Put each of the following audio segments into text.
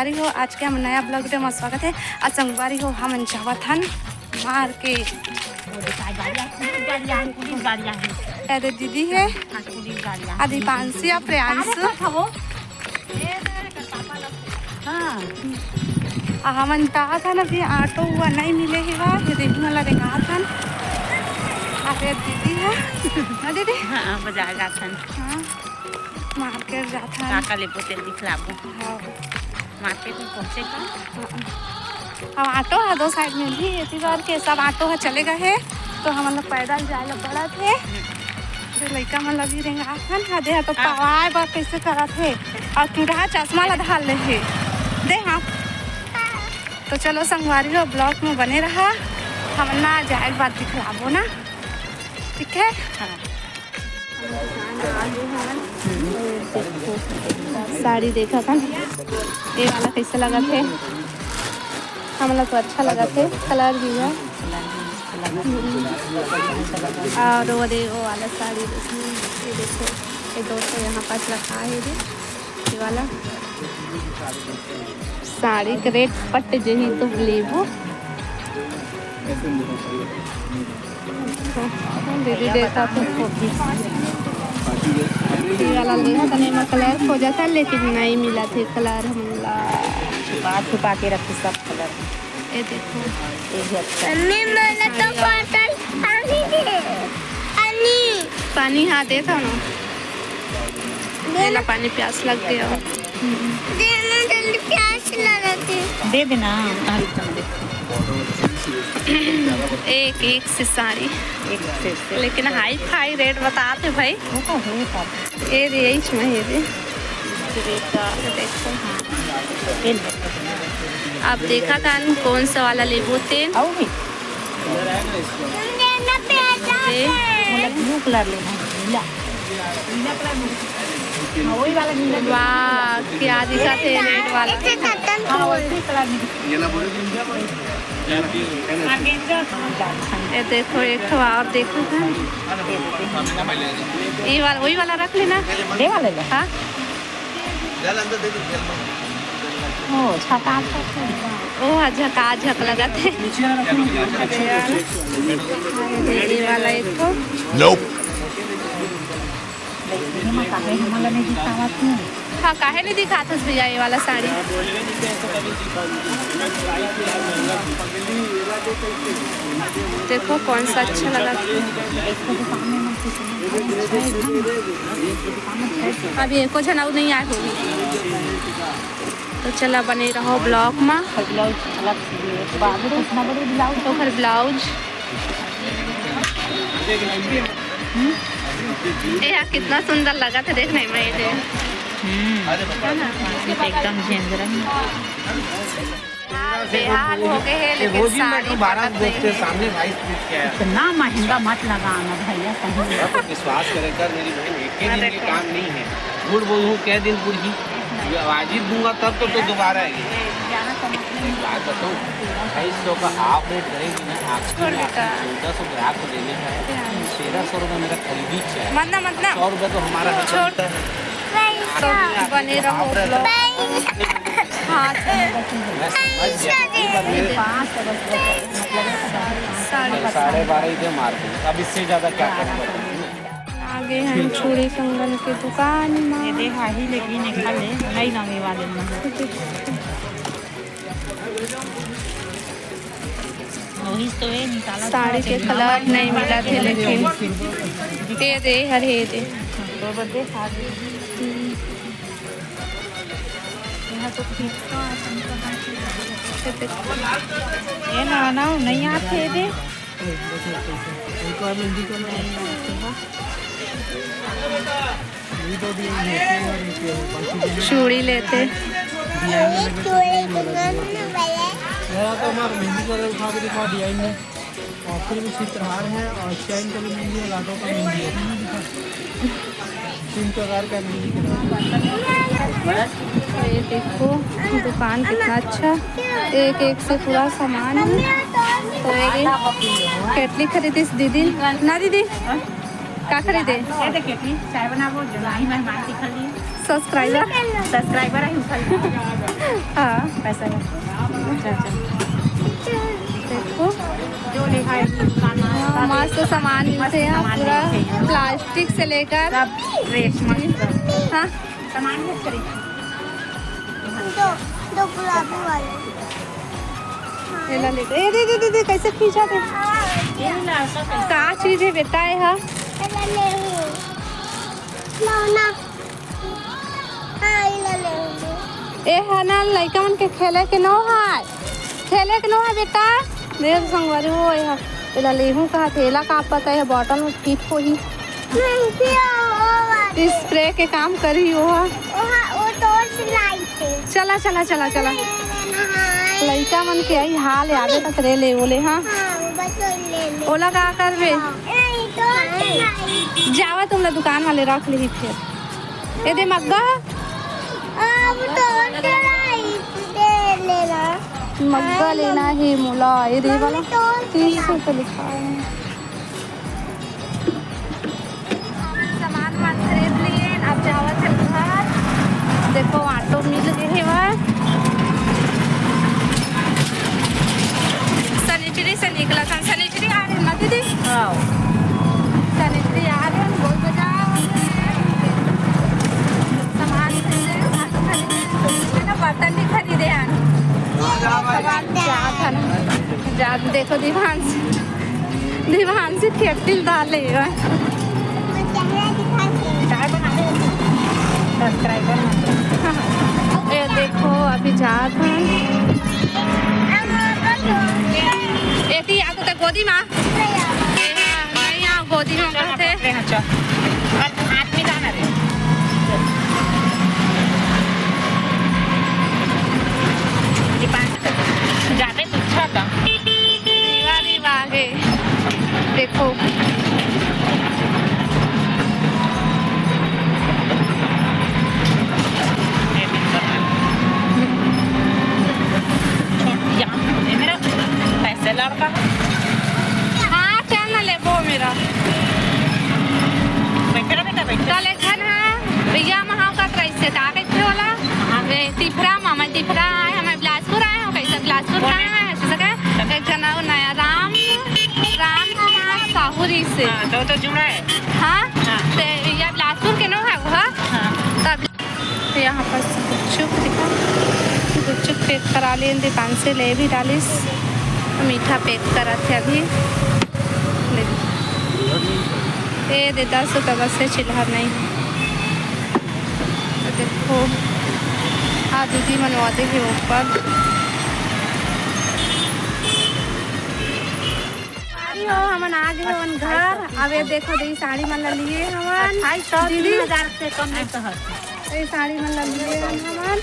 संगवारी हो, आज के हम नया ब्लॉग में स्वागत है। आज संगवारी हो हम जावत हन मार के। अरे दीदी है अरे पांसी या प्रयांश हमन कहा था ना भी ऑटो हुआ नहीं मिले ही वा देखने वाला कहा था। अरे दीदी है ना दीदी हाँ बाजार जाथन हाँ मार्केट जाता काका ले पोते दिखलाबो हाँ मार्केट में पहुंचे का अब ऑटो है दो साइड में भी इसी बार के सब ऑटो है चले गए हैं तो हम लोग पैदल जाए ला पड़ा थे। तो लड़का मन लगी रेंगा था दे तो पवाए बार कैसे करा थे और चूड़ा चश्मा ला ढाल ले दे हाँ। तो चलो संगवारी हो ब्लॉग में बने रहा हम ना जाए बात दिखलाबो ना ठीक है। साड़ी देखा था ये वाला कैसे लगा थे हम लोग तो अच्छा लगा थे कलर भी है और वो वाला साड़ी ये देखो ये दोस्तों यहाँ पास रखा है ये वाला साड़ी के रेट पट जही तो लेबो दीदी देखा तो ये वाला लेना था नहीं कलर खोजा था लेकिन नहीं मिला थे कलर हमला छुपा के रखे सब कलर। ये देखो ये भी अच्छा मैंने तो बोतल पानी हाँ दे था ना मेरा पानी प्यास लग गया जल्दी प्यास लगा के दे देना दे एक एक से साड़ी एक से लेकिन हाई फाई रेट बताते भाई वो तो है सब ये रे इसमें ये रे देखो तेल आप देखा था कौन सा वाला लेबो तेल आओ भी लेना प्याज मतलब ब्लू कलर लेना नीला नीला कलर वही वाला नीला वाह क्या दिखा थे रेड वाला इसे खत्म हाँ वही कलर ये देखो एक तो और देखो था ये वाला वही वाला रख लेना दे वाले ले हाँ ओ छाता ओ झका झक लगा थे ये वाला एक तो हमारा नहीं दिखावा तू हाँ काहे नहीं दिखा था भैया ये वाला साड़ी देखो कौन सा अच्छा लगा अभी एको जनाऊ नहीं आए होगी तो चला बने रहो ब्लॉग में ब्लाउज अलग से बाबू तो इतना बड़े ब्लाउज तो फिर ब्लाउज ये कितना सुंदर लगा था देखने में ये एकदम झेंझरा बेहाल हो गए हैं लेकिन साड़ी सामने भाई इतना महंगा मत लगाना भैया तो विश्वास करेगा मेरी बहन एक ही दिन के काम नहीं है गुड़ बोलूँ क्या दिन गुड़ ही आज ही दूंगा तब तो दोबारा आएगी एक बात बताऊँ 250 का हाफ रेट करेगी ना आपको 1400 ग्राहक को देने का है 1300 रुपये मेरा खरीदी चाहिए मतलब 100 रुपये तो हमारा छोड़ता है तो बने रहो ब्लॉग हाँ साढ़े 12 ही थे मार्केट अब इससे ज़्यादा क्या कर आगे हम चूड़ी कंगन की दुकान ये देखा ही लेकिन निकाले नहीं नमी वाले में वही तो है निकाला साड़ी के कलर नहीं मिला थे लेकिन दे दे हरे दे तो बदे साड़ी यहाँ तो ये ना ना नहीं आते दे चूड़ी लेते तो हमारा मेहंदी कलर उठा के दिखा दिया इन्हें और फिर भी चित्रहार है और चैन का भी मेहंदी है लाटों का मेहंदी है 3 प्रकार का मेहंदी ये देखो दुकान कितना अच्छा एक एक से पूरा सामान है। तो केटली खरीदी दीदी ना दीदी क्या खरीदे चाय बनाबो जो नहीं मेहमान दिखली सब्सक्राइबर सब्सक्राइबर है हाँ पैसा है। अच्छा देखो जो लिखा है दुकान में हाँ, मस्त सामान मिलते हैं सामान पूरा, मिलते हैं। प्लास्टिक से लेकर सब ड्रेस मस्त हाँ सामान में खरीद दो गुलाबी वाले ये ला लेते ए दे दे कैसे खींचा थे ये ला सब का चीज है बेटा है हाँ ले ना हाँ ले ए है ना लड़का मन के खेले के नो है बेटा देख संगवारी हो है एला लेहू कहा थेला का पता है बॉटल में फिट हो ही नहीं पिया स्प्रे के काम करी हो वो तो सिलाई थे चला लड़का मन के आई हाल याद तक रे ले ओले हाँ हाँ वो बस ले ओला का करबे नहीं तो सिलाई जावा तुम लोग दुकान वाले रख ली फिर ये दे मग्गा अब तो सिलाई दे लेना मग्गा लेना है मोला ये दे वाला 300 तो लिखा है सामान वान खरीद लिए अब जावा चल घर देखो ऑटो मिल गए है वहाँ सैनिटरी से निकला था सैनिटरी आ रही है दीदी सैनिटरी आ रहे हैं बोल बजाओ सामान खरीदे ना बर्तन भी खरीदे यार जा देखो दीवान से खेपटिल डाले चाय बना दे सब्सक्राइबर ये देखो अभी जात हैं एती आगो तक गोदी माँ नहीं आओ गोदी में कहते अच्छा आदमी जाना रे जाते तो अच्छा था दीवारी बागे देखो मेरा पैसे लड़का हाँ चल ना ले वो मेरा बैठा बेटा बैठा कल एक है भैया महा का प्राइस से ताकि थे वाला तिफरा मामा तिफरा आए हमें बिलासपुर आए हो कैसे बिलासपुर आए हैं ऐसे सके एक जना नया राम कुमार साहुरी से तो जुड़ा है हाँ तो भैया बिलासपुर के नो है वो तब यहाँ पर गुपचुप दिखा गुपचुप पैक करा लिए दुकान से ले भी डालिस मीठा पैक करा थे अभी ये दे 10 रुपये बस से चिल्हर नहीं तो देखो हाँ दीदी मनवाते हैं ऊपर साड़ी हो हमन आ गए हमन घर अब ये देखो दी साड़ी मन लिए हमन 2,500 से कम नहीं तो ये साड़ी मन लिए हमन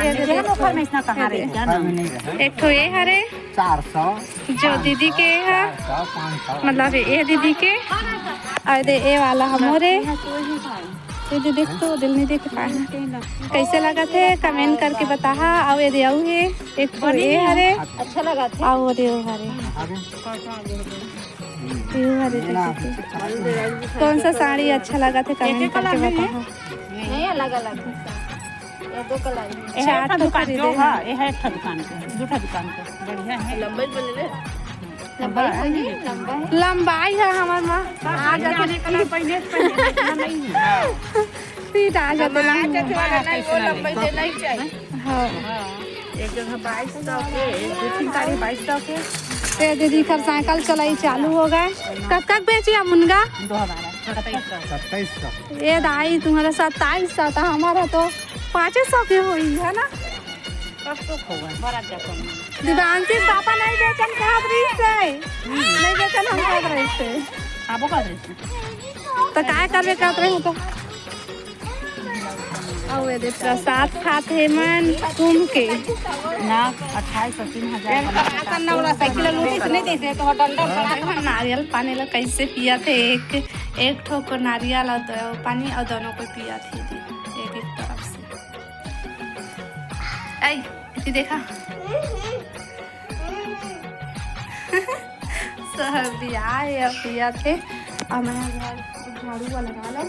ये ये देखो ऑफर में इतना कहाँ रही जाना एक ठो ये हरे 400 जो दीदी के है 500 मतलब ये दीदी के और दे ये वाला हमोरे ये दे देख तो दिल नहीं देख पाए कैसे लगा थे कमेंट करके बता और ये दिया है एक तो ये हरे अच्छा लगा था और ये हरे ये हरे कौन सा साड़ी अच्छा लगा था कमेंट करके बता नहीं अलग अलग ये दो कलर है चार एक ठो दुकान खरीदे जो हैं। है ये है एक दुकान पे दूसरा दुकान पे बढ़िया है लंबाई बोले लंबाई है हमार माँ आ जाते पहले नहीं है सीट आ जाते लंबाई देना ही चाहिए हाँ एक जगह 2200 के दूसरी गाड़ी 2200 के ये दीदी खर साइकिल चलाई चालू हो गए कब तक बेची मुनगा 2700 ये दाई तुम्हारा 2700 था हमारा तो 500 की हुई है ना सब तो होगा बड़ा जाता दिवांशी पापा नहीं बेचन खबरी से नहीं बेचन हम खबरी से आप का ड्रेस तो काय करबे कहत रहे तो और ये दे प्रसाद खाते मन कुम के ना 2800 3000 नवरा साइकिल लूटी से नहीं देते तो डंडा पड़ा नारियल पानी ला कैसे पिया थे एक ठोक को नारियल और पानी और दोनों को पिया थे एक एक तरफ से आई इसी देखा सहर दिया है पिया थे और मैं झाड़ू वाला लगा लो